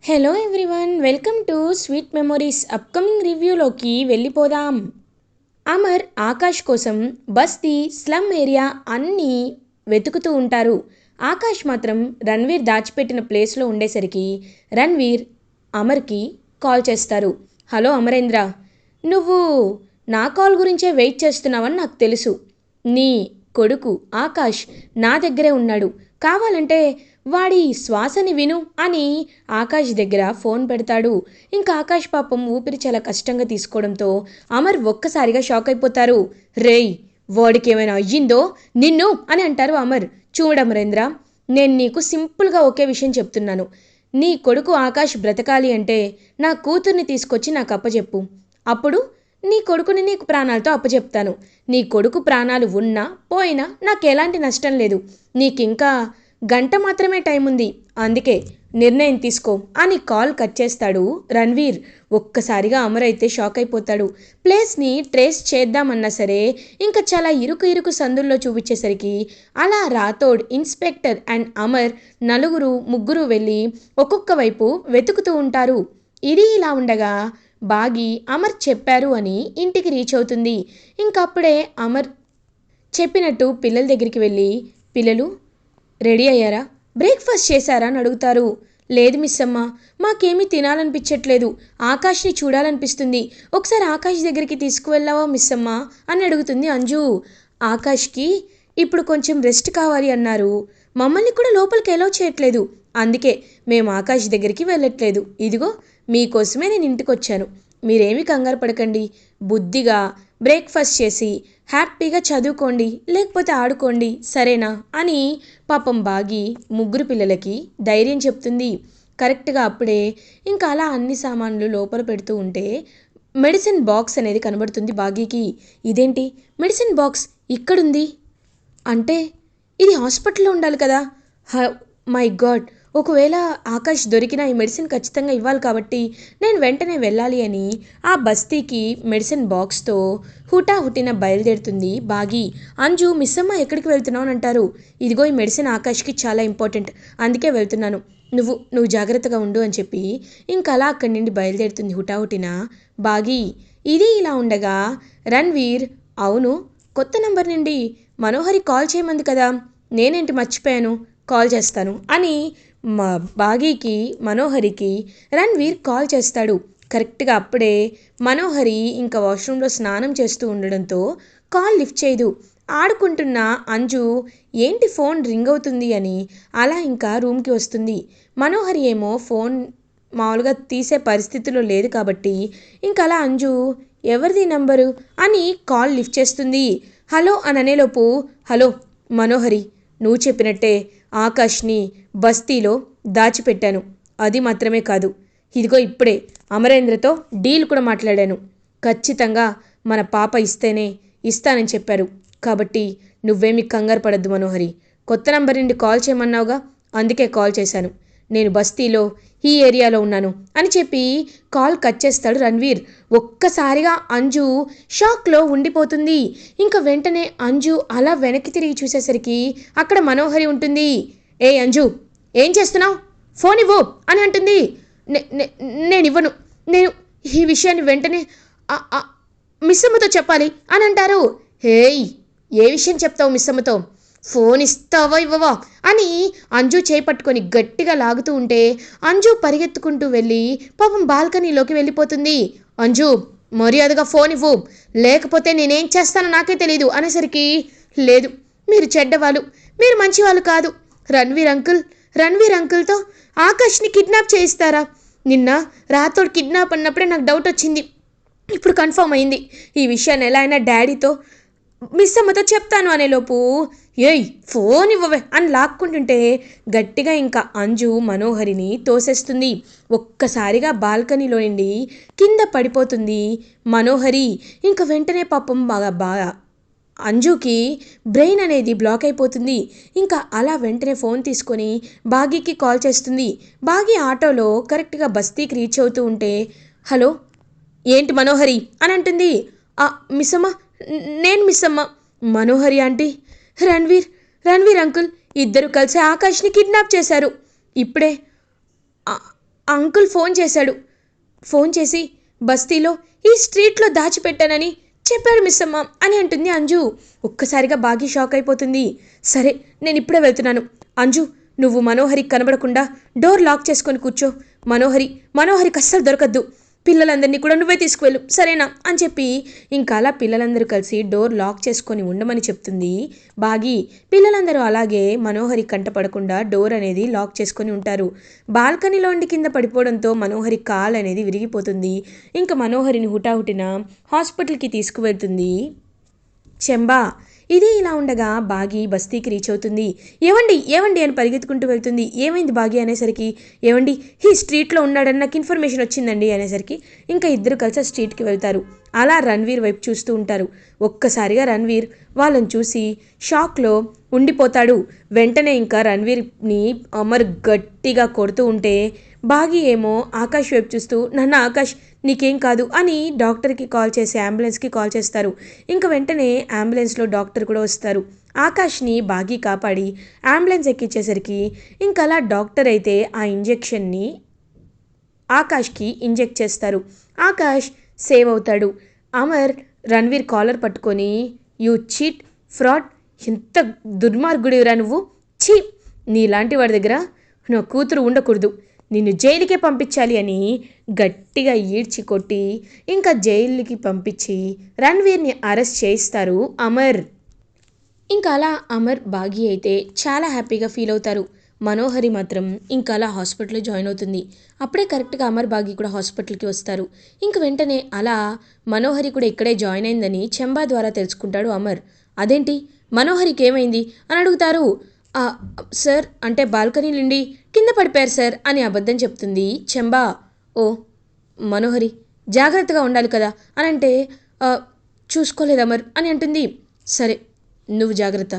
Hello everyone, welcome to sweet memories. Upcoming రివ్యూలోకి వెళ్ళిపోదాం. అమర్ ఆకాష్ కోసం బస్తీ, స్లమ్ ఏరియా అన్నీ వెతుకుతూ ఉంటారు. ఆకాష్ మాత్రం రణ్వీర్ దాచిపెట్టిన ప్లేస్లో ఉండేసరికి రణ్వీర్ అమర్కి కాల్ చేస్తారు. హలో అమరేంద్ర, నువ్వు నా కాల్ గురించే వెయిట్ చేస్తున్నావని నాకు తెలుసు. నీ కొడుకు ఆకాష్ నా దగ్గరే ఉన్నాడు, కావాలంటే వాడి శ్వాసని విను అని ఆకాష్ దగ్గర ఫోన్ పెడతాడు. ఇంకా ఆకాష్ పాపం ఊపిరి చాలా కష్టంగా తీసుకోవడంతో అమర్ ఒక్కసారిగా షాక్ అయిపోతారు. రేయ్, వాడికి ఏమైనా అయ్యిందో నిన్ను అని అంటారు అమర్. చూడు అమరేంద్ర, నేను నీకు సింపుల్గా ఒకే విషయం చెప్తున్నాను. నీ కొడుకు ఆకాష్ బ్రతకాలి అంటే నా కూతుర్ని తీసుకొచ్చి నాకు అప్పచెప్పు. అప్పుడు నీ కొడుకుని నీకు ప్రాణాలతో అప్పచెప్తాను. నీ కొడుకు ప్రాణాలు ఉన్నా పోయినా నాకు ఎలాంటి నష్టం లేదు. నీకింకా గంట మాత్రమే టైం ఉంది, అందుకే నిర్ణయం తీసుకో అని కాల్ కట్ చేస్తాడు రణ్వీర్. ఒక్కసారిగా అమర్ అయితే షాక్ అయిపోతాడు. ప్లేస్ని ట్రేస్ చేద్దామన్నా సరే ఇంకా చాలా ఇరుకు సందుల్లో చూపించేసరికి అలా రాథోడ్, ఇన్స్పెక్టర్ అండ్ అమర్ ముగ్గురు వెళ్ళి ఒక్కొక్క వైపు వెతుకుతూ ఉంటారు. ఇది ఇలా ఉండగా బాగి అమర్ చెప్పారు అని ఇంటికి రీచ్ అవుతుంది. ఇంకప్పుడే అమర్ చెప్పినట్టు పిల్లల దగ్గరికి వెళ్ళి, పిల్లలు రెడీ అయ్యారా, బ్రేక్ఫాస్ట్ చేశారా అని అడుగుతారు. లేదు మిస్ అమ్మ, మాకేమీ తినాలనిపించట్లేదు, ఆకాష్ని చూడాలనిపిస్తుంది, ఒకసారి ఆకాష్ దగ్గరికి తీసుకువెళ్ళావా మిస్ అమ్మ అని అడుగుతుంది అంజు. ఆకాష్కి ఇప్పుడు కొంచెం రెస్ట్ కావాలి అన్నారు, మమ్మల్ని కూడా లోపలికి ఎలౌ చేయట్లేదు, అందుకే మేము ఆకాష్ దగ్గరికి వెళ్ళట్లేదు. ఇదిగో మీకోసమే నేను ఇంటికి వచ్చాను. మీరేమీ కంగారు పడకండి, బుద్ధిగా బ్రేక్ఫాస్ట్ చేసి హ్యాపీగా చదువుకోండి, లేకపోతే ఆడుకోండి, సరేనా అని పాపం బాగి ముగ్గురు పిల్లలకి ధైర్యం చెప్తుంది. కరెక్ట్గా అప్పుడే ఇంకా అలా అన్ని సామాన్లు లోపల పెడుతూ ఉంటే మెడిసిన్ బాక్స్ అనేది కనబడుతుంది బాగీకి. ఇదేంటి మెడిసిన్ బాక్స్ ఇక్కడుంది అంటే ఇది హాస్పిటల్లో ఉండాలి కదా. మై గాడ్, ఒకవేళ ఆకాష్ దొరికిన ఈ మెడిసిన్ ఖచ్చితంగా ఇవ్వాలి కాబట్టి నేను వెంటనే వెళ్ళాలి అని ఆ బస్తీకి మెడిసిన్ బాక్స్తో హుటాహుటిన బయలుదేరుతుంది బాగి. అంజు, మిస్ అమ్మ ఎక్కడికి వెళ్తున్నావు అని అంటారు. ఇదిగో ఈ మెడిసిన్ ఆకాష్కి చాలా ఇంపార్టెంట్, అందుకే వెళ్తున్నాను, నువ్వు జాగ్రత్తగా ఉండు అని చెప్పి ఇంకా అలా అక్కడి నుండి బయలుదేరుతుంది హుటాహుటిన బాగి. ఇది ఇలా ఉండగా రణ్వీర్, అవును కొత్త నంబర్ నుండి మనోహరి కాల్ చేయమంది కదా, నేనేంటి మర్చిపోయాను, కాల్ చేస్తాను అని బాగీకి మనోహరికి రణ్వీర్ కాల్ చేస్తాడు. కరెక్ట్గా అప్పుడే మనోహరి ఇంకా వాష్రూమ్లో స్నానం చేస్తూ ఉండడంతో కాల్ లిఫ్ట్ చేయదు. ఆడుకుంటున్న అంజు ఏంటి ఫోన్ రింగ్ అవుతుంది అని అలా ఇంకా రూమ్కి వస్తుంది. మనోహరి ఏమో ఫోన్ మామూలుగా తీసే పరిస్థితిలో లేదు కాబట్టి ఇంకా అలా అంజు ఎవరిది నంబరు అని కాల్ లిఫ్ట్ చేస్తుంది. హలో అని అనేలోపు, హలో మనోహరి, నువ్వు చెప్పినట్టే ఆకాష్ని బస్తీలో దాచిపెట్టాను, అది మాత్రమే కాదు, ఇదిగో ఇప్పుడే అమరేంద్రతో డీల్ కూడా మాట్లాడాను, ఖచ్చితంగా మన పాప ఇస్తేనే ఇస్తానని చెప్పారు, కాబట్టి నువ్వేమీ కంగారు పడద్దు మనోహరి, కొత్త నంబర్ నుండి కాల్ చేయమన్నావుగా, అందుకే కాల్ చేశాను, నేను బస్తీలో ఈ ఏరియాలో ఉన్నాను అని చెప్పి కాల్ కట్ చేస్తాడు రణ్వీర్. ఒక్కసారిగా అంజు షాక్లో ఉండిపోతుంది. ఇంకా వెంటనే అంజు అలా వెనక్కి తిరిగి చూసేసరికి అక్కడ మనోహరి ఉంటుంది. ఏ అంజు, ఏం చేస్తున్నావు, ఫోన్ ఇవ్వు అని అంటుంది. నేను ఇవ్వను, నేను ఈ విషయాన్ని వెంటనే మిస్ అమ్మతో చెప్పాలి అని అంటారు. హేయ్, ఏ విషయం చెప్తావు మిస్ అమ్మతో, ఫోన్ ఇస్తావా ఇవ్వవా అని అంజు చేపట్టుకొని గట్టిగా లాగుతూ ఉంటే అంజు పరిగెత్తుకుంటూ వెళ్ళి పాపం బాల్కనీలోకి వెళ్ళిపోతుంది. అంజు, మర్యాదగా ఫోన్ ఇవ్వు, లేకపోతే నేనేం చేస్తానో నాకే తెలీదు అనేసరికి, లేదు మీరు చెడ్డవాళ్ళు, మీరు మంచివాళ్ళు కాదు, రణ్వీర్ అంకుల్తో ఆకాష్ని కిడ్నాప్ చేయిస్తారా, నిన్న రాథోడ్ కిడ్నాప్ అన్నప్పుడే నాకు డౌట్ వచ్చింది, ఇప్పుడు కన్ఫర్మ్ అయింది, ఈ విషయాన్ని ఎలా అయినా డాడీతో మిస్ అమ్మతో చెప్తాను అనేలోపు, ఏయ్ ఫోన్ ఇవ్వవే అని లాక్కుంటుంటే గట్టిగా ఇంకా అంజు మనోహరిని తోసేస్తుంది. ఒక్కసారిగా బాల్కనీలో నుండి కింద పడిపోతుంది మనోహరి. ఇంకా వెంటనే పాపం బాగా అంజుకి బ్రెయిన్ అనేది బ్లాక్ అయిపోతుంది. ఇంకా అలా వెంటనే ఫోన్ తీసుకొని బాగీకి కాల్ చేస్తుంది. బాగీ ఆటోలో కరెక్ట్గా బస్తీకి రీచ్ అవుతూ ఉంటే, హలో ఏంటి మనోహరి అని అంటుంది. మిస్ అమ్మ, నేను మిస్ అమ్మ, మనోహరి ఆంటీ, రణ్వీర్ అంకుల్ ఇద్దరు కలిసి ఆకాష్ని కిడ్నాప్ చేశారు, ఇప్పుడే అంకుల్ ఫోన్ చేశాడు. ఫోన్ చేసి బస్తీలో ఈ స్ట్రీట్లో దాచిపెట్టానని చెప్పాడు మిస్ అమ్మ అని అంటుంది అంజు. ఒక్కసారిగా బాగా షాక్ అయిపోతుంది. సరే, నేను ఇప్పుడే వెళ్తున్నాను. అంజు, నువ్వు మనోహరికి కనబడకుండా డోర్ లాక్ చేసుకొని కూర్చో. మనోహరికి అస్సలు దొరకద్దు. పిల్లలందరినీ కూడా నువ్వే తీసుకువెళ్ళు, సరేనా అని చెప్పి ఇంకా అలా పిల్లలందరూ కలిసి డోర్ లాక్ చేసుకొని ఉండమని చెప్తుంది బాగి. పిల్లలందరూ అలాగే మనోహరి కంట పడకుండా డోర్ అనేది లాక్ చేసుకొని ఉంటారు. బాల్కనీలో ఉండి కింద పడిపోవడంతో మనోహరి కాల్ అనేది విరిగిపోతుంది. ఇంకా మనోహరిని హుటాహుటిన హాస్పిటల్కి తీసుకువెళ్తుంది చెంబా. ఇది ఇలా ఉండగా బాగి బస్తీకి రీచ్ అవుతుంది. ఏవండి ఏవండి అని పరిగెత్తుకుంటూ వెళ్తుంది. ఏమైంది బాగి అనేసరికి, ఏవండి ఈ స్ట్రీట్లో ఉన్నాడని నాకు ఇన్ఫర్మేషన్ వచ్చిందండి అనేసరికి ఇంకా ఇద్దరు కలిసి స్ట్రీట్కి వెళ్తారు. అలా రణ్వీర్ వైపు చూస్తూ ఉంటారు. ఒక్కసారిగా రణ్వీర్ వాళ్ళని చూసి షాక్లో ఉండిపోతాడు. వెంటనే ఇంకా రణ్వీర్ని అమర్ గట్టిగా కొడుతూ ఉంటే బాగి ఏమో ఆకాష్ వైపు చూస్తూ, నాన్న ఆకాష్ నీకేం కాదు అని డాక్టర్కి కాల్ చేసి అంబులెన్స్కి కాల్ చేస్తారు. ఇంకా వెంటనే అంబులెన్స్లో డాక్టర్ కూడా వస్తారు. ఆకాష్ని బాగి కాపాడి అంబులెన్స్ ఎక్కించేసరికి ఇంకా అలా డాక్టర్ అయితే ఆ ఇంజెక్షన్ని ఆకాష్కి ఇంజెక్ట్ చేస్తారు. ఆకాష్ సేవ్ అవుతాడు. అమర్ రణ్వీర్ కాలర్ పట్టుకొని, యూ చీట్, ఫ్రాడ్, ఎంత దుర్మార్గుడివిరా నువ్వు, చీ, నీలాంటి వాడి దగ్గర నా కూతురు ఉండకూడదు, నిన్ను జైలుకే పంపించాలి అని గట్టిగా ఈడ్చి కొట్టి ఇంకా జైలుకి పంపించి రణ్వీర్ని అరెస్ట్ చేయిస్తారు అమర్. ఇంకా అలా అమర్ బాగి అయితే చాలా హ్యాపీగా ఫీల్ అవుతారు. మనోహరి మాత్రం ఇంకా అలా హాస్పిటల్లో జాయిన్ అవుతుంది. అప్పుడే కరెక్ట్గా అమర్ బాగి కూడా హాస్పిటల్కి వస్తారు. ఇంక వెంటనే అలా మనోహరి కూడా ఇక్కడే జాయిన్ అయిందని చెంబా ద్వారా తెలుసుకుంటాడు అమర్. అదేంటి మనోహరికి ఏమైంది అని అడుగుతారు. సార్ అంటే బాల్కనీ నుండి కింద పడిపోయారు సార్ అని అబద్ధం చెప్తుంది చెంబా. ఓ మనోహరి జాగ్రత్తగా ఉండాలి కదా అని అంటే, చూసుకోలేదు అమర్ అని అంటుంది. సరే నువ్వు జాగ్రత్త,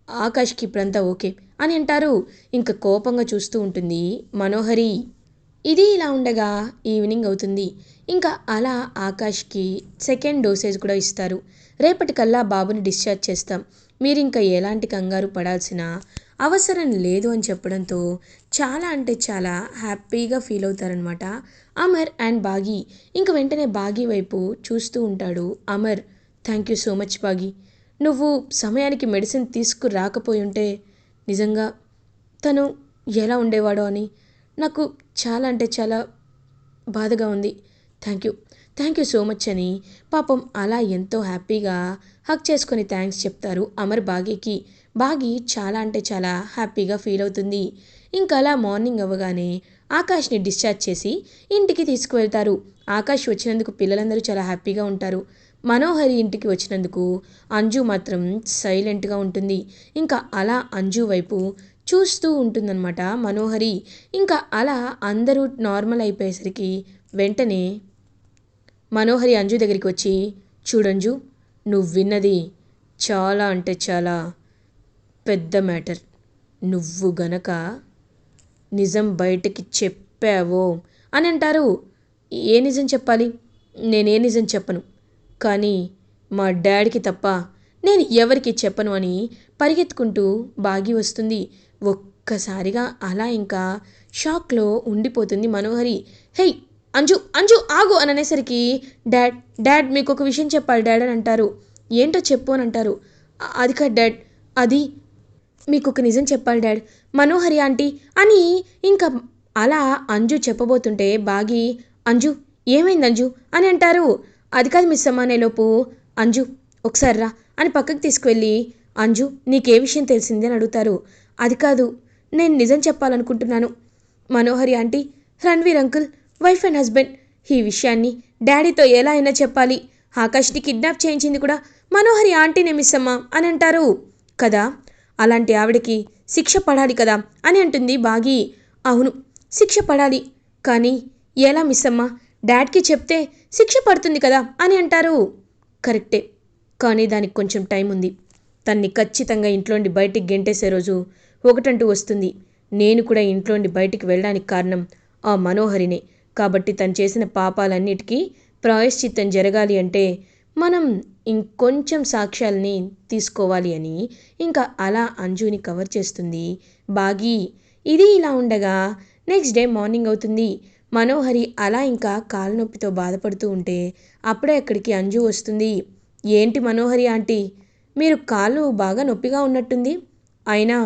ఆకాష్కి ఇప్పుడంతా ఓకే అని అంటారు. ఇంకా కోపంగా చూస్తూ ఉంటుంది మనోహరి. ఇది ఇలా ఉండగా ఈవినింగ్ అవుతుంది. ఇంకా అలా ఆకాష్కి సెకండ్ డోసేజ్ కూడా ఇస్తారు. రేపటికల్లా బాబుని డిశ్చార్జ్ చేస్తాం, మీరు ఇంకా ఎలాంటి కంగారు పడాల్సిన అవసరం లేదు అని చెప్పడంతో చాలా అంటే చాలా హ్యాపీగా ఫీల్ అవుతారనమాట అమర్ అండ్ బాగి. ఇంక వెంటనే బాగి వైపు చూస్తూ ఉంటాడు Amar. Thank you so much Baagi, నువ్వు సమయానికి మెడిసిన్ తీసుకురాకపోయి ఉంటే నిజంగా తను ఎలా ఉండేవాడో అని నాకు చాలా అంటే చాలా బాధగా ఉంది. థ్యాంక్ యూ సో మచ్ అని పాపం అలా ఎంతో హ్యాపీగా హక్ చేసుకొని థ్యాంక్స్ చెప్తారు అమర్ బాగీకి. బాగి చాలా అంటే చాలా హ్యాపీగా ఫీల్ అవుతుంది. ఇంకా అలా మార్నింగ్ అవ్వగానే ఆకాష్ని డిశ్చార్జ్ చేసి ఇంటికి తీసుకువెళ్తారు. ఆకాష్ వచ్చినందుకు పిల్లలందరూ చాలా హ్యాపీగా ఉంటారు. మనోహరి ఇంటికి వచ్చినందుకు అంజు మాత్రం సైలెంట్గా ఉంటుంది. ఇంకా అలా అంజు వైపు చూస్తూ ఉంటుందన్నమాట మనోహరి. ఇంకా అలా అందరూ నార్మల్ అయిపోయేసరికి వెంటనే మనోహరి అంజు దగ్గరికి వచ్చి, చూడంజు, నువ్వు విన్నది చాలా అంటే చాలా పెద్ద మ్యాటర్. నువ్వు గనక నిజం బయటకి చెప్పావో అని అంటారు. ఏ నిజం చెప్పాలి? నేనే నిజం చెప్పను, కానీ మా డాడీకి తప్ప నేను ఎవరికి చెప్పను అని పరిగెత్తుకుంటూ బాగి వస్తుంది. ఒక్కసారిగా అలా ఇంకా షాక్లో ఉండిపోతుంది మనోహరి. హేయ్ అంజు అంజు ఆగు అని అనేసరికి డాడ్ మీకు ఒక విషయం చెప్పాలి డాడ్ అని అంటారు. ఏంటో చెప్పు అని అంటారు. అది కాదు డాడ్, అది మీకు ఒక నిజం చెప్పాలి డాడ్, మనోహరి ఆంటీ అని ఇంకా అలా అంజు చెప్పబోతుంటే బాగి, అంజు ఏమైంది అంజు అని అంటారు. అది కాదు మిస్ అమ్మ అనేలోపు, అంజు ఒకసారి రా అని పక్కకి తీసుకువెళ్ళి, అంజు నీకే విషయం తెలిసింది అని అడుగుతారు. అది కాదు, నేను నిజం చెప్పాలనుకుంటున్నాను. Manohari aunty, Ranveer uncle wife and husband. ఈ విషయాన్ని డాడీతో ఎలా అయినా చెప్పాలి. ఆకాష్ని కిడ్నాప్ చేయించింది కూడా మనోహరి ఆంటీనే మిస్ అమ్మ అని అంటారు. కదా, అలాంటి ఆవిడకి శిక్ష పడాలి కదా అని అంటుంది బాగి. అవును, శిక్ష పడాలి, కానీ ఎలా మిస్ అమ్మ? డాడ్కి చెప్తే శిక్ష పడుతుంది కదా అని అంటారు. కరెక్టే, కానీ దానికి కొంచెం టైం ఉంది. తన్ని ఖచ్చితంగా ఇంట్లోండి బయటికి గెంటేసే రోజు ఒకటంటూ వస్తుంది. నేను కూడా ఇంట్లోండి బయటికి వెళ్ళడానికి కారణం ఆ మనోహరినే. కాబట్టి తను చేసిన పాపాలన్నిటికీ ప్రాయశ్చిత్తం జరగాలి అంటే మనం ఇంకొంచెం సాక్ష్యాలని తీసుకోవాలి అని ఇంకా అలా అంజుని కవర్ చేస్తుంది బాగి. ఇది ఇలా ఉండగా నెక్స్ట్ డే మార్నింగ్ అవుతుంది. మనోహరి అలా ఇంకా కాలు నొప్పితో బాధపడుతూ ఉంటే అప్పుడే అక్కడికి అంజు వస్తుంది. ఏంటి మనోహరి ఆంటీ, మీరు కాలు బాగా నొప్పిగా ఉన్నట్టుంది, అయినా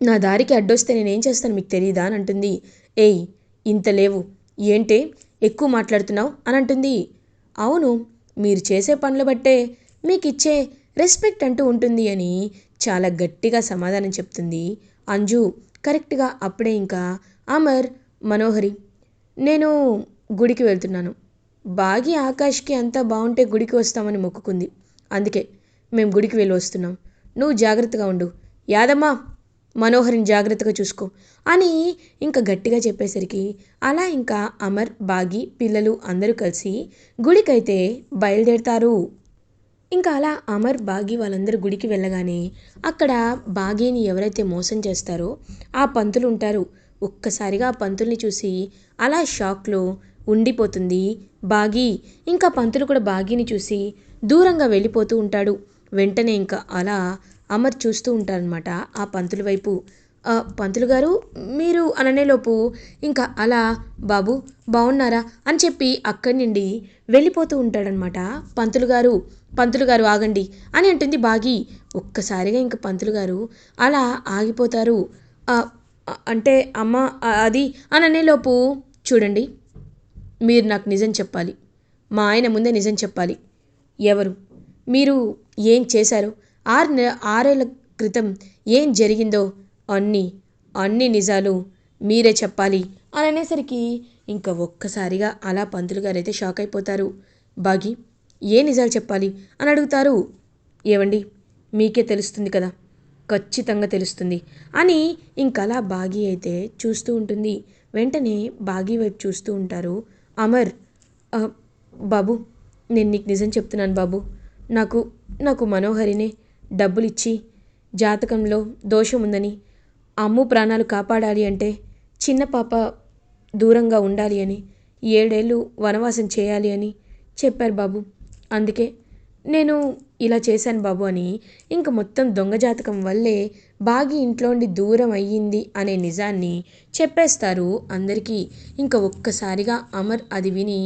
నా దారికి అడ్డొస్తే నేనేం చేస్తాను మీకు తెలీదా అని అంటుంది. ఏయ్, ఇంత లేవు ఏంటే, ఎక్కువ మాట్లాడుతున్నావు అని అంటుంది. అవును, మీరు చేసే పనులు బట్టే మీకు ఇచ్చే రెస్పెక్ట్ అంటూ ఉంటుంది అని చాలా గట్టిగా సమాధానం చెప్తుంది అంజు. కరెక్ట్గా అప్పుడే ఇంకా అమర్, మనోహరి, నేను గుడికి వెళ్తున్నాను, బాగి ఆకాష్కి అంతా బాగుంటే గుడికి వస్తామని మొక్కుకుంది, అందుకే మేము గుడికి వెళ్ళి వస్తున్నాం, నువ్వు జాగ్రత్తగా ఉండు, యాదమ్మా మనోహరిని జాగ్రత్తగా చూసుకో అని ఇంకా గట్టిగా చెప్పేసరికి అలా ఇంకా అమర్, బాగి, పిల్లలు అందరూ కలిసి గుడికైతే బయలుదేరుతారు. ఇంకా అలా అమర్, బాగి వాళ్ళందరూ గుడికి వెళ్ళగానే అక్కడ బాగీని ఎవరైతే మోసం చేస్తారో ఆ పంతులు ఉంటారు. ఒక్కసారిగా ఆ పంతుల్ని చూసి అలా షాక్లో ఉండిపోతుంది బాగి. ఇంకా పంతులు కూడా బాగీని చూసి దూరంగా వెళ్ళిపోతూ ఉంటాడు. వెంటనే ఇంకా అలా అమర్ చూస్తూ ఉంటారనమాట ఆ పంతుల వైపు. పంతులు గారు మీరు అననేలోపు ఇంకా అలా బాబు బాగున్నారా అని చెప్పి అక్కడి నుండి వెళ్ళిపోతూ ఉంటాడనమాట పంతులు గారు. పంతులు గారు ఆగండి అని అంటుంది బాగి. ఒక్కసారిగా ఇంక పంతులు గారు అలా ఆగిపోతారు. అంటే అమ్మ అది అని అనేలోపు, చూడండి, మీరు నాకు నిజం చెప్పాలి, మా ఆయన ముందే నిజం చెప్పాలి, ఎవరు మీరు, ఏం చేశారు, ఆరేళ్ల క్రితం ఏం జరిగిందో అన్నీ అన్ని నిజాలు మీరే చెప్పాలి అని అనేసరికి ఇంకా ఒక్కసారిగా అలా పంతులు గారు అయితే షాక్ అయిపోతారు. బాగి, ఏ నిజాలు చెప్పాలి అని అడుగుతారు. ఏవండి, మీకే తెలుస్తుంది కదా, ఖచ్చితంగా తెలుస్తుంది అని ఇంకలా బాగి అయితే చూస్తూ ఉంటుంది. వెంటనే బాగి వైపు చూస్తూ ఉంటారు అమర్. బాబు, నేను నీకు నిజం చెప్తున్నాను బాబు, నాకు నాకు మనోహరినే డబ్బులిచ్చి జాతకంలో దోషం ఉందని, అమ్ము ప్రాణాలు కాపాడాలి అంటే చిన్న పాప దూరంగా ఉండాలి అని, 7 ఏళ్ళు వనవాసం చేయాలి అని చెప్పారు బాబు, అందుకే నేను ఇలా చేశాను బాబు అని ఇంక మొత్తం దొంగ జాతకం వల్లే బాగి ఇంట్లోండి దూరం అయ్యింది అనే నిజాన్ని చెప్పేస్తారు అందరికీ. ఇంకా ఒక్కసారిగా అమర్ అది విని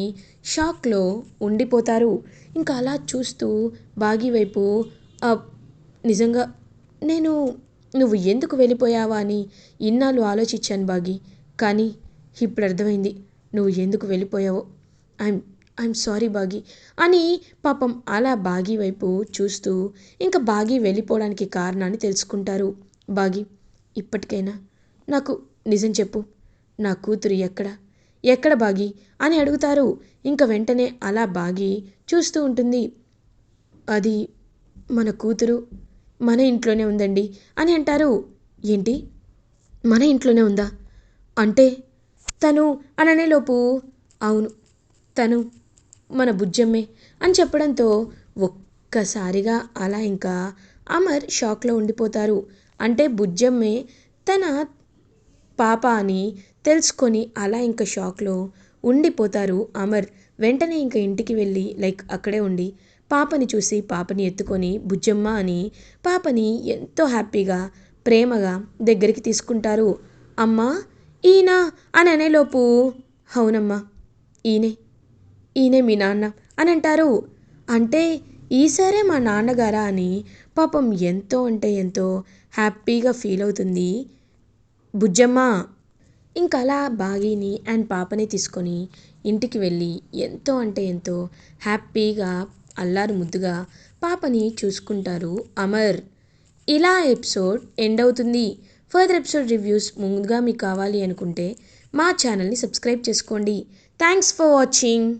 షాక్లో ఉండిపోతారు. ఇంకా అలా చూస్తూ బాగి వైపు, నిజంగా నేను నువ్వు ఎందుకు వెళ్ళిపోయావా అని ఇన్నాళ్ళు ఆలోచించాను బాగి, కానీ ఇప్పుడు అర్థమైంది నువ్వు ఎందుకు వెళ్ళిపోయావో. ఐఎమ్ సారీ బాగి అని పాపం అలా బాగి వైపు చూస్తూ ఇంకా బాగి వెళ్ళిపోవడానికి కారణాన్ని తెలుసుకుంటారు. బాగి, ఇప్పటికైనా నాకు నిజం చెప్పు, నా కూతురు ఎక్కడ బాగి అని అడుగుతారు. ఇంకా వెంటనే అలా బాగి చూస్తూ ఉంటుంది. అది మన కూతురు మన ఇంట్లోనే ఉందండి అని అంటారు. ఏంటి, మన ఇంట్లోనే ఉందా అంటే తను అననేలోపు, అవును, తను మన బుజ్జమ్మే అని చెప్పడంతో ఒక్కసారిగా అలా ఇంకా అమర్ షాక్లో ఉండిపోతారు. అంటే బుజ్జమ్మే తన పాప అని తెలుసుకొని అలా ఇంకా షాక్లో ఉండిపోతారు అమర్. వెంటనే ఇంకా ఇంటికి వెళ్ళి అక్కడే ఉండి పాపని చూసి పాపని ఎత్తుకొని బుజ్జమ్మ అని పాపని ఎంతో హ్యాపీగా ప్రేమగా దగ్గరికి తీసుకుంటారు. అమ్మా, ఈయన అని అనేలోపు, అవునమ్మా, ఈయనే మీ నాన్న అని అంటారు. అంటే ఈసారే మా నాన్నగారా అని పాపం ఎంతో అంటే ఎంతో హ్యాపీగా ఫీల్ అవుతుంది బుజ్జమ్మ. ఇంకలా బాగీని అండ్ పాపని తీసుకొని ఇంటికి వెళ్ళి ఎంతో అంటే ఎంతో హ్యాపీగా అల్లారు ముద్దుగా పాపని చూసుకుంటారు అమర్. ఇలా ఎపిసోడ్ ఎండ్ అవుతుంది. ఫర్దర్ ఎపిసోడ్ రివ్యూస్ ముందుగా మీకు కావాలి అనుకుంటే మా ఛానల్ని సబ్స్క్రైబ్ చేసుకోండి. Thanks for watching.